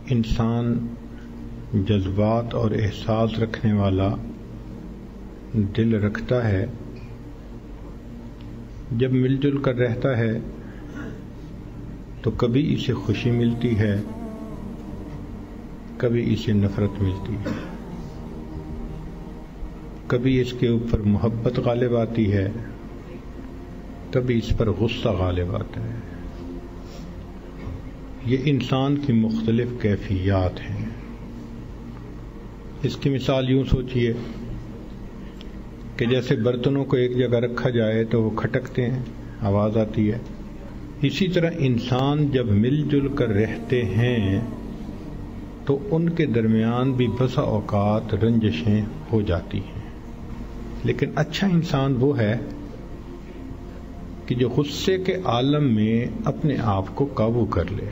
انسان جذبات اور احساس رکھنے والا دل رکھتا ہے، جب مل جل کر رہتا ہے تو کبھی اسے خوشی ملتی ہے، کبھی اسے نفرت ملتی ہے، کبھی اس کے اوپر محبت غالب آتی ہے، کبھی اس پر غصہ غالب آتا ہے۔ یہ انسان کی مختلف کیفیات ہیں۔ اس کی مثال یوں سوچئے کہ جیسے برتنوں کو ایک جگہ رکھا جائے تو وہ کھٹکتے ہیں، آواز آتی ہے، اسی طرح انسان جب مل جل کر رہتے ہیں تو ان کے درمیان بھی بسا اوقات رنجشیں ہو جاتی ہیں۔ لیکن اچھا انسان وہ ہے کہ جو غصے کے عالم میں اپنے آپ کو قابو کر لے۔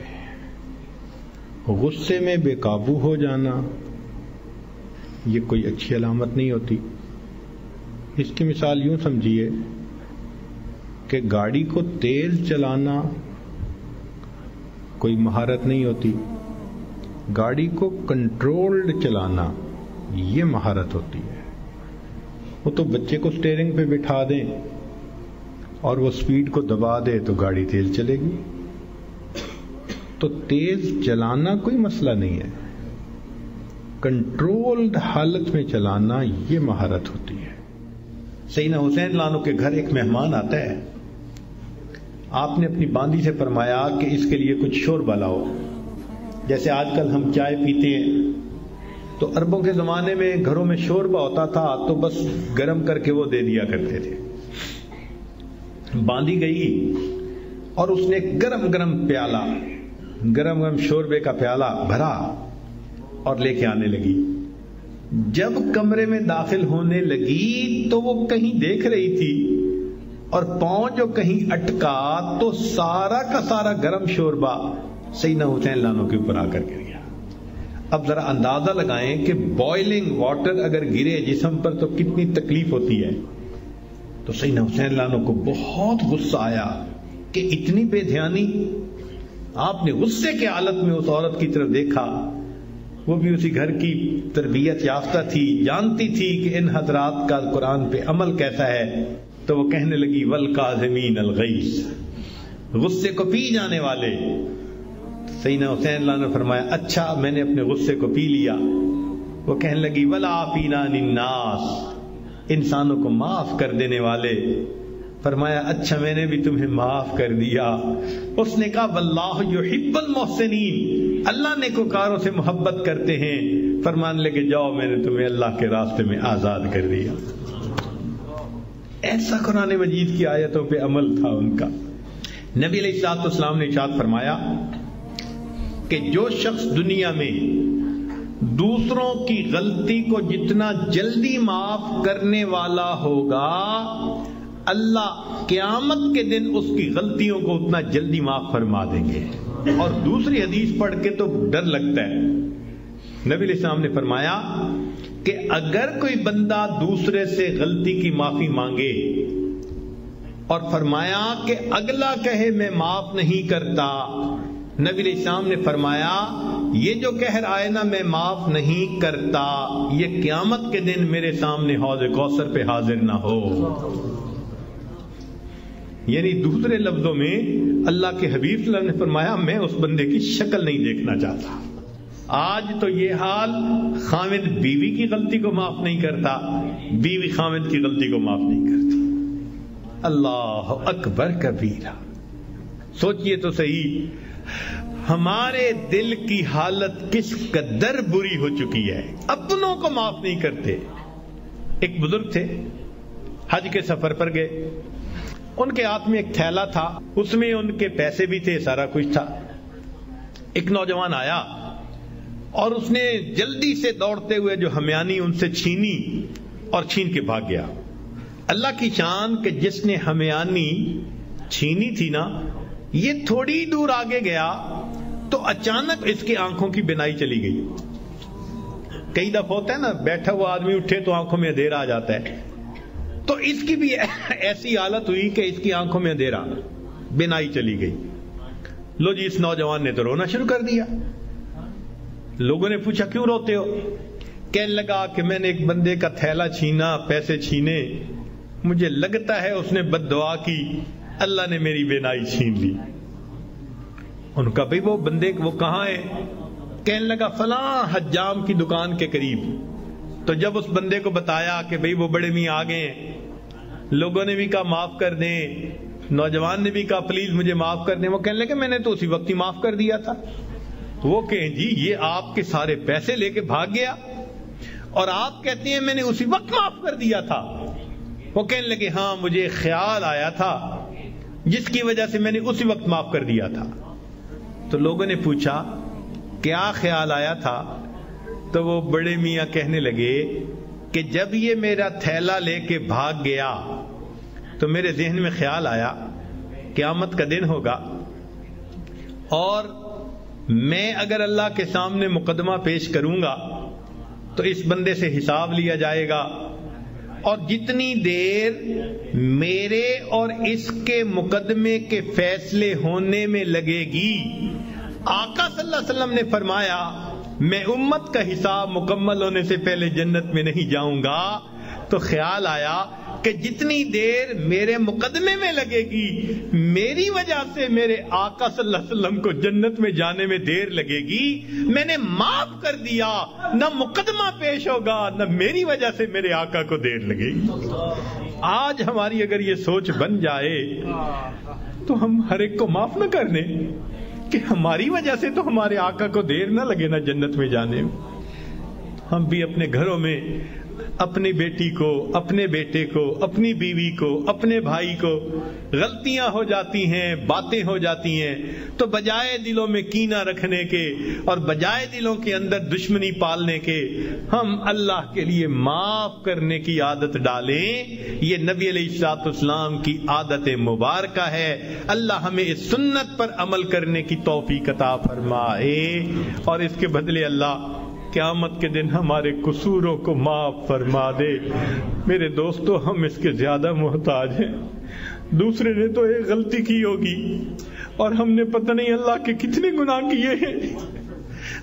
غصے میں بے قابو ہو جانا یہ کوئی اچھی علامت نہیں ہوتی۔ اس کی مثال یوں سمجھیے کہ گاڑی کو تیز چلانا کوئی مہارت نہیں ہوتی، گاڑی کو کنٹرولڈ چلانا یہ مہارت ہوتی ہے۔ وہ تو بچے کو سٹیئرنگ پہ بٹھا دیں اور وہ سپیڈ کو دبا دے تو گاڑی تیز چلے گی۔ تو تیز چلانا کوئی مسئلہ نہیں ہے، کنٹرولڈ حالت میں چلانا یہ مہارت ہوتی ہے۔ سیدنا حسین لانو کے گھر ایک مہمان آتا ہے، آپ نے اپنی باندی سے فرمایا کہ اس کے لیے کچھ شوربہ لاؤ۔ جیسے آج کل ہم چائے پیتے ہیں تو عربوں کے زمانے میں گھروں میں شوربہ ہوتا تھا تو بس گرم کر کے وہ دے دیا کرتے تھے۔ باندی گئی اور اس نے گرم گرم شوربے کا پیالہ بھرا اور لے کے آنے لگی۔ جب کمرے میں داخل ہونے لگی تو وہ کہیں دیکھ رہی تھی اور پاؤں جو کہیں اٹکا تو سارا کا سارا گرم شوربہ سیدنا حسین لانو کے اوپر آ کر گر گیا۔ اب ذرا اندازہ لگائیں کہ بوائلنگ واٹر اگر گرے جسم پر تو کتنی تکلیف ہوتی ہے۔ تو سیدنا حسین لانو کو بہت غصہ آیا کہ اتنی بے دھیانی۔ آپ نے غصے کے حالت میں اس عورت کی طرف دیکھا، وہ بھی اسی گھر کی تربیت یافتہ تھی، جانتی تھی کہ ان حضرات کا قرآن پہ عمل کیسا ہے۔ تو وہ کہنے لگی والکاظمین الغیظ، غصے کو پی جانے والے۔ سیدنا حسین اللہ نے فرمایا اچھا میں نے اپنے غصے کو پی لیا۔ وہ کہنے لگی والعافین عن الناس، انسانوں کو معاف کر دینے والے۔ فرمایا اچھا میں نے بھی تمہیں معاف کر دیا۔ اس نے کہا واللہ یحب المحسنین، اللہ نیکوکاروں سے محبت کرتے ہیں۔ فرمان لے کے جاؤ میں نے تمہیں اللہ کے راستے میں آزاد کر دیا۔ ایسا قرآن مجید کی آیتوں پہ عمل تھا ان کا۔ نبی علیہ الصلوۃ والسلام نے ارشاد فرمایا کہ جو شخص دنیا میں دوسروں کی غلطی کو جتنا جلدی معاف کرنے والا ہوگا، اللہ قیامت کے دن اس کی غلطیوں کو اتنا جلدی معاف فرما دیں گے۔ اور دوسری حدیث پڑھ کے تو ڈر لگتا ہے۔ نبی علیہ السلام نے فرمایا کہ اگر کوئی بندہ دوسرے سے غلطی کی معافی مانگے اور فرمایا کہ اگلا کہے میں معاف نہیں کرتا، نبی علیہ السلام نے فرمایا یہ جو کہہ رہا ہے نا میں معاف نہیں کرتا، یہ قیامت کے دن میرے سامنے حوض کوثر پہ حاضر نہ ہو۔ یعنی دوسرے لفظوں میں اللہ کے حبیب صلی اللہ علیہ وسلم نے فرمایا میں اس بندے کی شکل نہیں دیکھنا چاہتا۔ آج تو یہ حال، خامد بیوی کی غلطی کو معاف نہیں کرتا، بیوی خامد کی غلطی کو معاف نہیں کرتی۔ اللہ اکبر کبیرہ۔ سوچئے تو صحیح ہمارے دل کی حالت کس قدر بری ہو چکی ہے، اپنوں کو معاف نہیں کرتے۔ ایک بزرگ تھے، حج کے سفر پر گئے، ان کے ہاتھ میں ایک تھیلا تھا، اس میں ان کے پیسے بھی تھے، سارا کچھ تھا۔ ایک نوجوان آیا اور اس نے جلدی سے دوڑتے ہوئے جو ہمیانی ان سے چھینی اور چھین کے بھاگ گیا۔ اللہ کی شان کہ جس نے ہمیانی چھینی تھی نا، یہ تھوڑی دور آگے گیا تو اچانک اس کی آنکھوں کی بینائی چلی گئی۔ کئی دفعہ ہوتا ہے نا بیٹھا ہوا آدمی اٹھے تو آنکھوں میں اندھیرا آ جاتا ہے، تو اس کی بھی ایسی حالت ہوئی کہ اس کی آنکھوں میں اندھیرا، بینائی چلی گئی۔ لو جی اس نوجوان نے تو رونا شروع کر دیا۔ لوگوں نے پوچھا کیوں روتے ہو؟ کہنے لگا کہ میں نے ایک بندے کا تھیلا چھینا، پیسے چھینے، مجھے لگتا ہے اس نے بد دعا کی، اللہ نے میری بینائی چھین لی۔ ان کا بھئی وہ بندے وہ کہاں ہے؟ کہنے لگا فلاں حجام کی دکان کے قریب۔ تو جب اس بندے کو بتایا کہ بھئی وہ بڑے میاں آ گئے ہیں، لوگوں نے بھی کہا معاف کر دیں، نوجوان نے بھی کہا پلیز مجھے معاف کر دیں، وہ کہنے لگے میں نے تو اسی وقت ہی معاف کر دیا تھا۔ وہ کہیں جی یہ آپ کے سارے پیسے لے کے بھاگ گیا اور آپ کہتے ہیں میں نے اسی وقت معاف کر دیا تھا۔ وہ کہنے لگے ہاں مجھے خیال آیا تھا جس کی وجہ سے میں نے اسی وقت معاف کر دیا تھا۔ تو لوگوں نے پوچھا کیا خیال آیا تھا؟ تو وہ بڑے میاں کہنے لگے کہ جب یہ میرا تھیلا لے کے بھاگ گیا تو میرے ذہن میں خیال آیا قیامت کا دن ہوگا اور میں اگر اللہ کے سامنے مقدمہ پیش کروں گا تو اس بندے سے حساب لیا جائے گا، اور جتنی دیر میرے اور اس کے مقدمے کے فیصلے ہونے میں لگے گی، آقا صلی اللہ علیہ وسلم نے فرمایا میں امت کا حساب مکمل ہونے سے پہلے جنت میں نہیں جاؤں گا۔ تو خیال آیا کہ جتنی دیر میرے مقدمے میں لگے گی، میری وجہ سے میرے آقا صلی اللہ علیہ وسلم کو جنت میں جانے میں دیر لگے گی، میں نے معاف کر دیا، نہ مقدمہ پیش ہوگا نہ میری وجہ سے میرے آقا کو دیر لگے گی۔ آج ہماری اگر یہ سوچ بن جائے تو ہم ہر ایک کو معاف نہ کر دیں کہ ہماری وجہ سے تو ہمارے آقا کو دیر نہ لگے نا جنت میں جانے میں۔ ہم بھی اپنے گھروں میں اپنی بیٹی کو، اپنے بیٹے کو، اپنی بیوی کو، اپنے بھائی کو غلطیاں ہو جاتی ہیں، باتیں ہو جاتی ہیں، تو بجائے دلوں میں کینہ رکھنے کے اور بجائے دلوں کے اندر دشمنی پالنے کے، ہم اللہ کے لیے معاف کرنے کی عادت ڈالیں۔ یہ نبی علیہ الصلوۃ والسلام کی عادت مبارکہ ہے۔ اللہ ہمیں اس سنت پر عمل کرنے کی توفیق عطا فرمائے، اور اس کے بدلے اللہ قیامت کے دن ہمارے قصوروں کو معاف فرما دے۔ میرے دوستو ہم اس کے زیادہ محتاج ہیں۔ دوسرے نے تو ایک غلطی کی ہوگی اور ہم نے پتہ نہیں اللہ کے کتنے گناہ کیے ہیں۔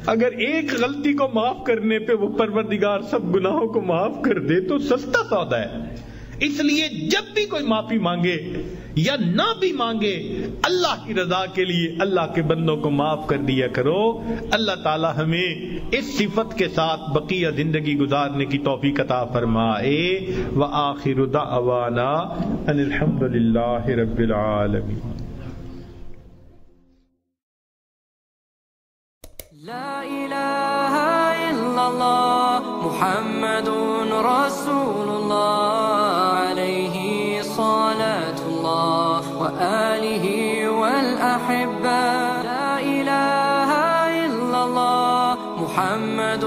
اگر ایک غلطی کو معاف کرنے پہ وہ پروردگار سب گناہوں کو معاف کر دے تو سستا سودا ہے۔ اس لیے جب بھی کوئی معافی مانگے یا نہ بھی مانگے، اللہ کی رضا کے لیے اللہ کے بندوں کو معاف کر دیا کرو۔ اللہ تعالی ہمیں اس صفت کے ساتھ بقیہ زندگی گزارنے کی توفیق عطا فرمائے۔ وآخر دعوانا ان الحمد للہ رب العالمین۔ لا الہ الا اللہ محمد رسول اللہ علیہ صلاة اللہ وآلہ والأحبہ۔ لا الہ الا اللہ محمد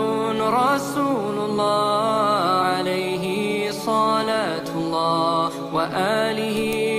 رسول اللہ علیہ صلاة اللہ وآلہ